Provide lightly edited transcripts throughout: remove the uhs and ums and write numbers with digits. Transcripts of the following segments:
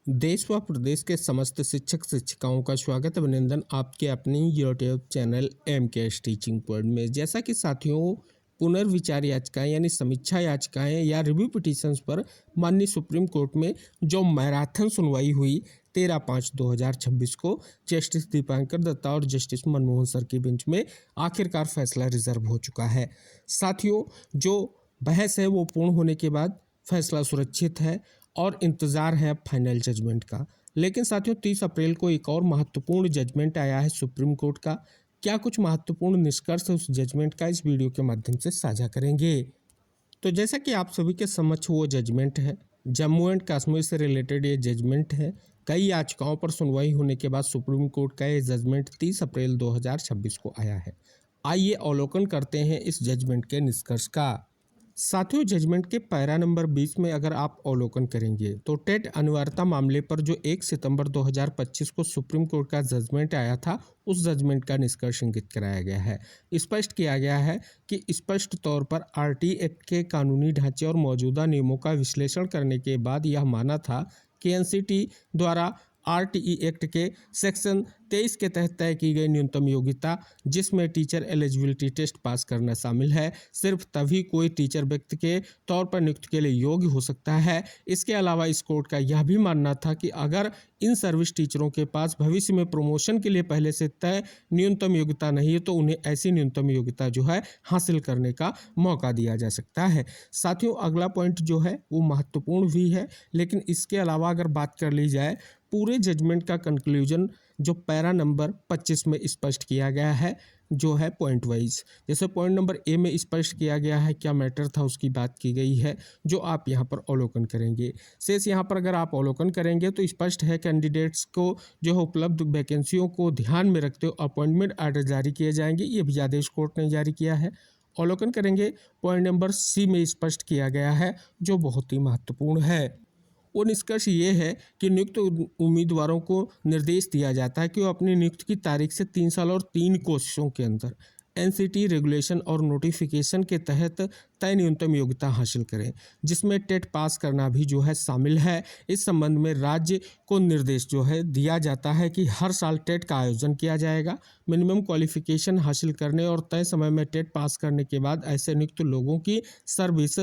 देश व प्रदेश के समस्त शिक्षक शिक्षिकाओं का स्वागत अभिनंदन आपके अपनी YouTube channel MKS teaching point में। जैसा कि साथियों, पुनर्विचार याचिकाएं यानी समीक्षा याचिकाएं या रिव्यू पिटीशंस पर माननीय सुप्रीम कोर्ट में जो मैराथन सुनवाई हुई 13/5/2026 को जस्टिस दीपांकर दत्ता और जस्टिस मनमोहन सर की बेंच में आखिरकार फैसला रिजर्व हो चुका है। साथियों, जो बहस है वो पूर्ण होने के बाद फैसला सुरक्षित है और इंतज़ार है अब फाइनल जजमेंट का। लेकिन साथियों, 30 अप्रैल को एक और महत्वपूर्ण जजमेंट आया है सुप्रीम कोर्ट का। क्या कुछ महत्वपूर्ण निष्कर्ष है उस जजमेंट का, इस वीडियो के माध्यम से साझा करेंगे। तो जैसा कि आप सभी के समक्ष वो जजमेंट है, जम्मू एंड कश्मीर से रिलेटेड ये जजमेंट है। कई याचिकाओं पर सुनवाई होने के बाद सुप्रीम कोर्ट का ये जजमेंट 30 अप्रैल 2026 को आया है। आइए अवलोकन करते हैं इस जजमेंट के निष्कर्ष का। साथियों, जजमेंट के पैरा नंबर 20 में अगर आप अवलोकन करेंगे तो टेट अनिवार्यता मामले पर जो 1 सितंबर 2025 को सुप्रीम कोर्ट का जजमेंट आया था, उस जजमेंट का निष्कर्ष इंगित कराया गया है। स्पष्ट किया गया है कि स्पष्ट तौर पर RT एक्ट के कानूनी ढांचे और मौजूदा नियमों का विश्लेषण करने के बाद यह माना था कि NCT द्वारा RTE एक्ट के सेक्शन 23 के तहत तय की गई न्यूनतम योग्यता, जिसमें टीचर एलिजिबिलिटी टेस्ट पास करना शामिल है, सिर्फ तभी कोई टीचर व्यक्ति के तौर पर नियुक्ति के लिए योग्य हो सकता है। इसके अलावा इस कोर्ट का यह भी मानना था कि अगर इन सर्विस टीचरों के पास भविष्य में प्रमोशन के लिए पहले से तय न्यूनतम योग्यता नहीं है तो उन्हें ऐसी न्यूनतम योग्यता जो है हासिल करने का मौका दिया जा सकता है। साथियों, अगला पॉइंट जो है वो महत्वपूर्ण भी है, लेकिन इसके अलावा अगर बात कर ली जाए पूरे जजमेंट का कंक्लूजन जो पैरा नंबर 25 में स्पष्ट किया गया है, जो है पॉइंट वाइज। जैसे पॉइंट नंबर A में स्पष्ट किया गया है क्या मैटर था उसकी बात की गई है, जो आप यहाँ पर अवलोकन करेंगे। शेष यहाँ पर अगर आप अवलोकन करेंगे तो स्पष्ट है कैंडिडेट्स को जो है उपलब्ध वैकेंसियों को ध्यान में रखते हुए अपॉइंटमेंट आर्डर जारी किए जाएंगे। ये भी आदेश कोर्ट ने जारी किया है। अवलोकन करेंगे पॉइंट नंबर C में स्पष्ट किया गया है, जो बहुत ही महत्वपूर्ण है। वो निष्कर्ष ये है कि नियुक्त उम्मीदवारों को निर्देश दिया जाता है कि वो अपनी नियुक्ति की तारीख से 3 साल और 3 कोशिशों के अंदर NCT रेगुलेशन और नोटिफिकेशन के तहत तय न्यूनतम योग्यता हासिल करें, जिसमें टेट पास करना भी जो है शामिल है। इस संबंध में राज्य को निर्देश जो है दिया जाता है कि हर साल टेट का आयोजन किया जाएगा। मिनिमम क्वालिफिकेशन हासिल करने और तय समय में टेट पास करने के बाद ऐसे नियुक्त लोगों की सर्विस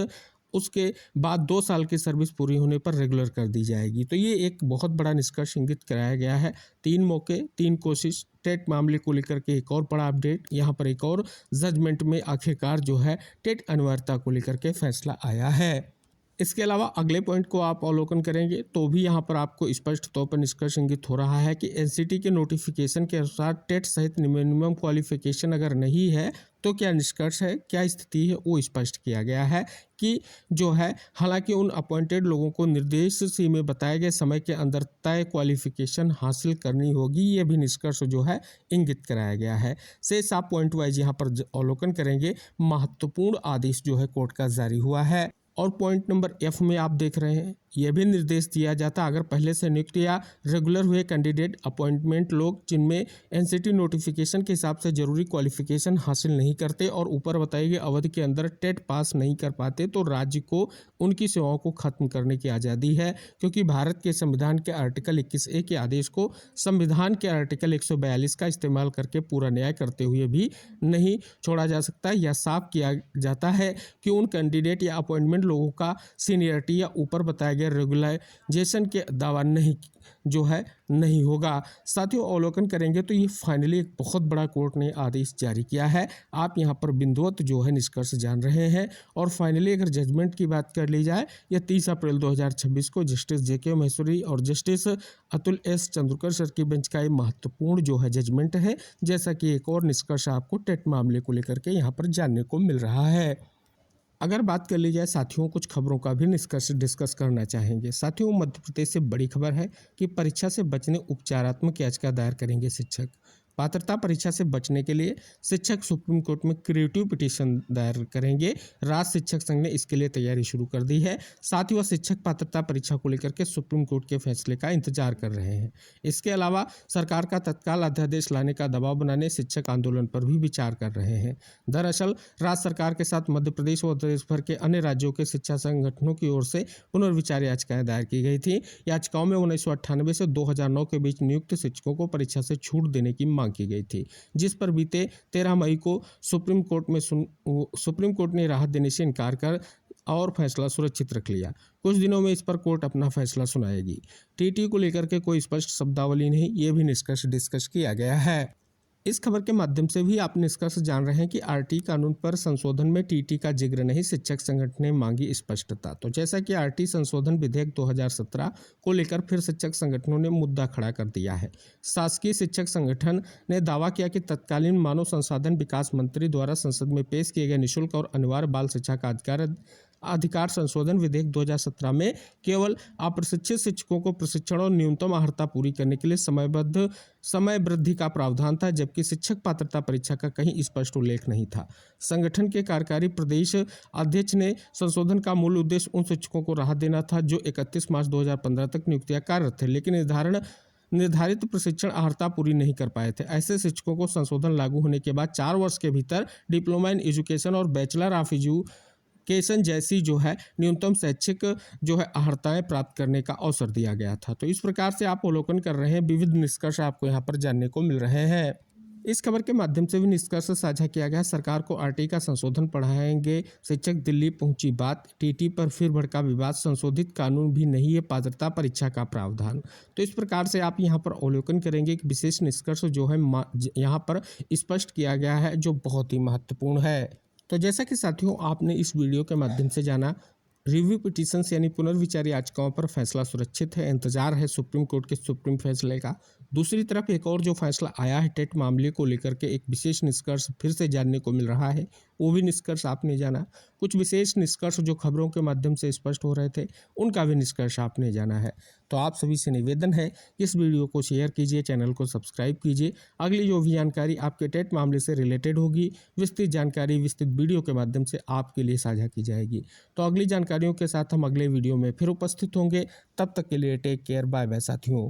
उसके बाद 2 साल की सर्विस पूरी होने पर रेगुलर कर दी जाएगी। तो ये एक बहुत बड़ा निष्कर्ष इंगित कराया गया है। 3 मौके 3 कोशिश टेट मामले को लेकर के एक और बड़ा अपडेट। यहाँ पर एक और जजमेंट में आखिरकार जो है टेट अनिवार्यता को लेकर के फैसला आया है। इसके अलावा अगले पॉइंट को आप अवलोकन करेंगे तो भी यहाँ पर आपको स्पष्ट तौर पर निष्कर्ष इंगित हो रहा है कि NCT के नोटिफिकेशन के अनुसार टेट सहित मिनिमम क्वालिफिकेशन अगर नहीं है तो क्या निष्कर्ष है, क्या स्थिति है, वो स्पष्ट किया गया है कि जो है हालांकि उन अपॉइंटेड लोगों को निर्देश सी में बताए गए समय के अंदर तय क्वालिफिकेशन हासिल करनी होगी। ये भी निष्कर्ष जो है इंगित कराया गया है। शेष आप पॉइंट वाइज यहाँ पर अवलोकन करेंगे। महत्वपूर्ण आदेश जो है कोर्ट का जारी हुआ है। और पॉइंट नंबर F में आप देख रहे हैं, यह भी निर्देश दिया जाता अगर पहले से नियुक्त या रेगुलर हुए कैंडिडेट अपॉइंटमेंट लोग जिनमें NCT नोटिफिकेशन के हिसाब से जरूरी क्वालिफिकेशन हासिल नहीं करते और ऊपर बताई गई अवधि के अंदर टेट पास नहीं कर पाते तो राज्य को उनकी सेवाओं को खत्म करने की आज़ादी है, क्योंकि भारत के संविधान के आर्टिकल 21A के आदेश को संविधान के आर्टिकल 142 का इस्तेमाल करके पूरा न्याय करते हुए भी नहीं छोड़ा जा सकता। यह साफ किया जाता है कि उन कैंडिडेट या अपॉइंटमेंट लोगों का सीनियरिटी या ऊपर बताया गया रेगुलाइजेशन के दावा नहीं होगा। साथियों, अवलोकन करेंगे तो ये फाइनली एक बहुत बड़ा कोर्ट ने आदेश जारी किया है। आप यहाँ पर बिंदुवत जो है निष्कर्ष जान रहे हैं। और फाइनली अगर जजमेंट की बात कर ली जाए, यह 30 अप्रैल 2026 को जस्टिस JK महेश्वरी और जस्टिस अतुल S चंद्रकर सर की बेंच का एक महत्वपूर्ण जो है जजमेंट है। जैसा कि एक और निष्कर्ष आपको टेट मामले को लेकर के यहाँ पर जानने को मिल रहा है। अगर बात कर ली जाए साथियों, कुछ खबरों का भी निष्कर्ष डिस्कस करना चाहेंगे। साथियों, मध्य प्रदेश से बड़ी खबर है कि परीक्षा से बचने उपचारात्मक याचिका दायर करेंगे शिक्षक। पात्रता परीक्षा से बचने के लिए शिक्षक सुप्रीम कोर्ट में क्रिएटिव पिटीशन दायर करेंगे। राज्य शिक्षक संघ ने इसके लिए तैयारी शुरू कर दी है। साथ ही वह शिक्षक पात्रता परीक्षा को लेकर के सुप्रीम कोर्ट के फैसले का इंतजार कर रहे हैं। इसके अलावा सरकार का तत्काल अध्यादेश लाने का दबाव बनाने शिक्षक आंदोलन पर भी विचार कर रहे हैं। दरअसल राज्य सरकार के साथ मध्य प्रदेश व देश भर के अन्य राज्यों के शिक्षा संगठनों की ओर से पुनर्विचार याचिकाएं दायर की गई थी। याचिकाओं में 1998 से 2009 के बीच नियुक्त शिक्षकों को परीक्षा से छूट देने की मांग की गई थी, जिस पर बीते 13 मई को सुप्रीम कोर्ट ने राहत देने से इनकार कर और फैसला सुरक्षित रख लिया। कुछ दिनों में इस पर कोर्ट अपना फैसला सुनाएगी। टीटी को लेकर के कोई स्पष्ट शब्दावली नहीं, ये भी निष्कर्ष डिस्कस किया गया है। इस खबर के माध्यम से भी आप निष्कर्ष जान रहे हैं कि आरटी कानून पर संशोधन में टीटी का जिक्र नहीं, शिक्षक संगठन ने मांगी स्पष्टता। तो जैसा कि आरटी संशोधन विधेयक 2017 को लेकर फिर शिक्षक संगठनों ने मुद्दा खड़ा कर दिया है। शासकीय शिक्षक संगठन ने दावा किया कि तत्कालीन मानव संसाधन विकास मंत्री द्वारा संसद में पेश किए गए निःशुल्क और अनिवार्य बाल शिक्षा का अधिकार संशोधन विधेयक 2017 में केवल अप्रशिक्षित शिक्षकों को प्रशिक्षण और न्यूनतम अर्हता पूरी करने के लिए समय वृद्धि का प्रावधान था, जबकि शिक्षक पात्रता परीक्षा का कहीं स्पष्ट उल्लेख नहीं था। संगठन के कार्यकारी प्रदेश अध्यक्ष ने संशोधन का मूल उद्देश्य उन शिक्षकों को राहत देना था जो 31 मार्च 2015 तक नियुक्तियां कार्यरत थे, लेकिन निर्धारित प्रशिक्षण अर्हता पूरी नहीं कर पाए थे। ऐसे शिक्षकों को संशोधन लागू होने के बाद 4 वर्ष के भीतर डिप्लोमा इन एजुकेशन और बैचलर ऑफ एजुकेशन जैसी जो है न्यूनतम शैक्षिक जो है अर्हताएं प्राप्त करने का अवसर दिया गया था। तो इस प्रकार से आप अवलोकन कर रहे हैं, विविध निष्कर्ष आपको यहाँ पर जानने को मिल रहे हैं। इस खबर के माध्यम से भी निष्कर्ष साझा किया गया। सरकार को आरटी का संशोधन पढ़ाएंगे शिक्षक, दिल्ली पहुंची बात। टीटी पर फिर भड़का विवाद, संशोधित कानून भी नहीं है पात्रता परीक्षा का प्रावधान। तो इस प्रकार से आप यहाँ पर अवलोकन करेंगे कि विशेष निष्कर्ष जो है यहाँ पर स्पष्ट किया गया है, जो बहुत ही महत्वपूर्ण है। तो जैसा कि साथियों आपने इस वीडियो के माध्यम से जाना, रिव्यू पिटीशंस यानी पुनर्विचार याचिकाओं पर फैसला सुरक्षित है, इंतजार है सुप्रीम कोर्ट के सुप्रीम फैसले का। दूसरी तरफ एक और जो फैसला आया है टेट मामले को लेकर के, एक विशेष निष्कर्ष फिर से जानने को मिल रहा है, वो भी निष्कर्ष आपने जाना। कुछ विशेष निष्कर्ष जो खबरों के माध्यम से स्पष्ट हो रहे थे, उनका भी निष्कर्ष आपने जाना है। तो आप सभी से निवेदन है इस वीडियो को शेयर कीजिए, चैनल को सब्सक्राइब कीजिए। अगली जो भी जानकारी आपके टेट मामले से रिलेटेड होगी, विस्तृत जानकारी विस्तृत वीडियो के माध्यम से आपके लिए साझा की जाएगी। तो अगली जानकारियों के साथ हम अगले वीडियो में फिर उपस्थित होंगे। तब तक के लिए टेक केयर, बाय बाय साथियों।